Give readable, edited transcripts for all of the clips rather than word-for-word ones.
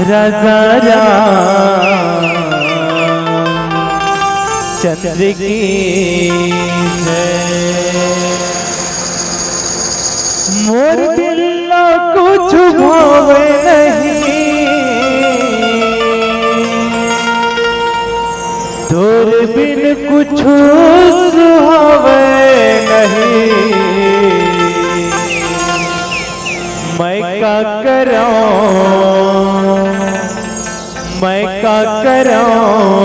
राजा चंद्र की मोर दिल कुछ भावे नहीं, तोर बिन कुछ सुहावे नहीं। मैं का कराऊं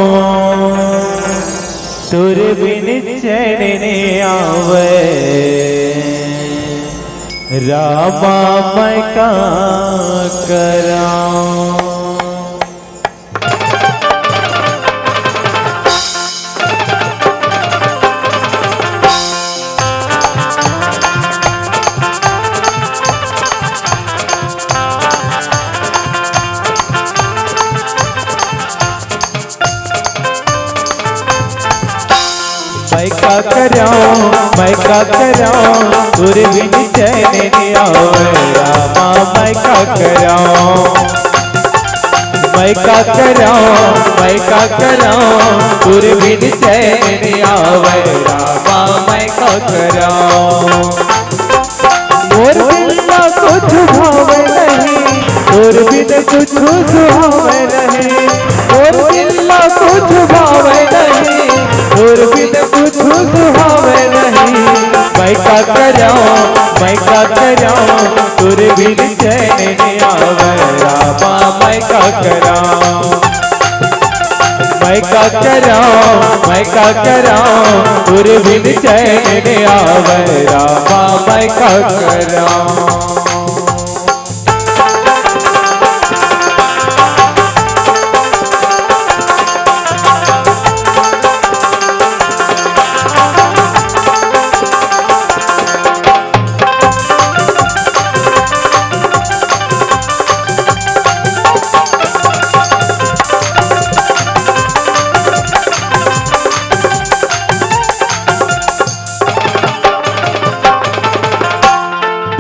तोर बिन चैन ने आवे। रामा मैं का कराऊं। मैं का कराऊं तोरे बिन चैन नहीं आवे। रामा मैं का कराऊं तोरे बिन चैन नहीं आवे। रामा मैं का कराऊं। मोर दिल कुछ भावे नहीं, तोर बिन कुछ सुहावे नहीं। मोर दिल कुछ भावे नहीं, तोर बिन कुछ सुहावे नहीं। मैं का कराऊं तोर बिन चैन नहीं आवे। रामा मैं का कराऊं तोर बिन चैन नहीं आवे। रामा मैं का कराऊं।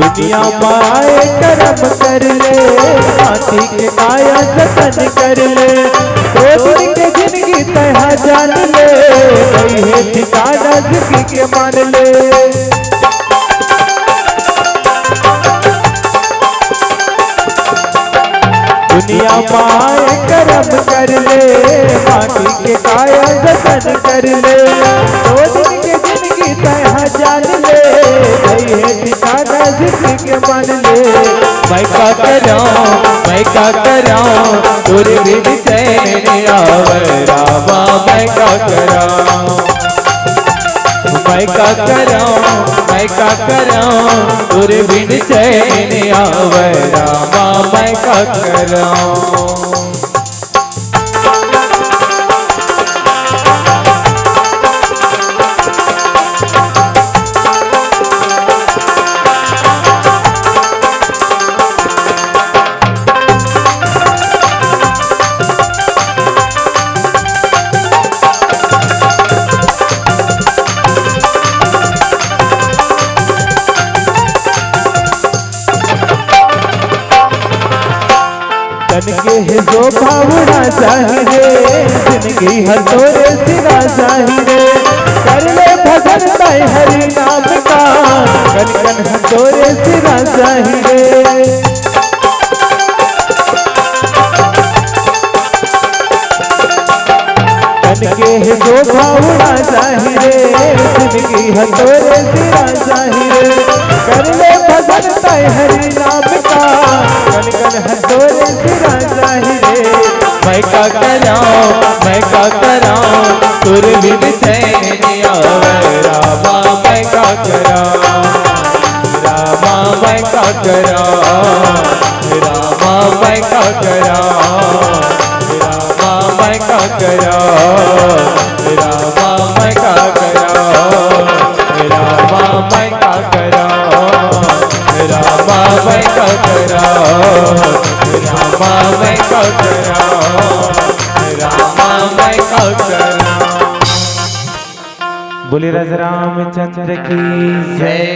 दुनिया माए कर्म कर ले, हाथी के काया जतन कर ले। तो दिन के जिंदगी तह जान ले, कोई है ठिकाना जिंदगी के मान ले। दुनिया माए कर्म कर ले, हाथी के काया जतन कर ले। तो दिन के जिंदगी तह जान ले, कोई है ठिकाना जिंदगी के मान ले। मैं का कराऊं तोरे बिन चैन नहीं आवे। रामा मैं का कराऊं तोरे बिन चैन नहीं आवे। रामा मैं का कराऊं। के है जो भावना चाहिए, जिंदगी हर तोरे सिरा चाहिए। कर ले भजन ताई हरि नाम का, कन कन हर तोरे सिरा चाहिए। के है जो भावना चाहिए, जिंदगी हर तोरे सिरा चाहिए। कर ले भजन ताई हरि नाम का, कन कन हर तोरे सिरा चाहिए। मैं का कराऊं तोर बिन चैन नहीं आवे। रामा मैं का कराऊं रामा मैं का कराऊं रामा मैं का कराऊं रामा मैं का कराऊं रामा मैं का कराऊं रामा मैं का कराऊं रामा मैं का कराऊं रामा मैं का कराऊं रामा मैं का कराऊं। बोले राजा रामचंद्र की जय।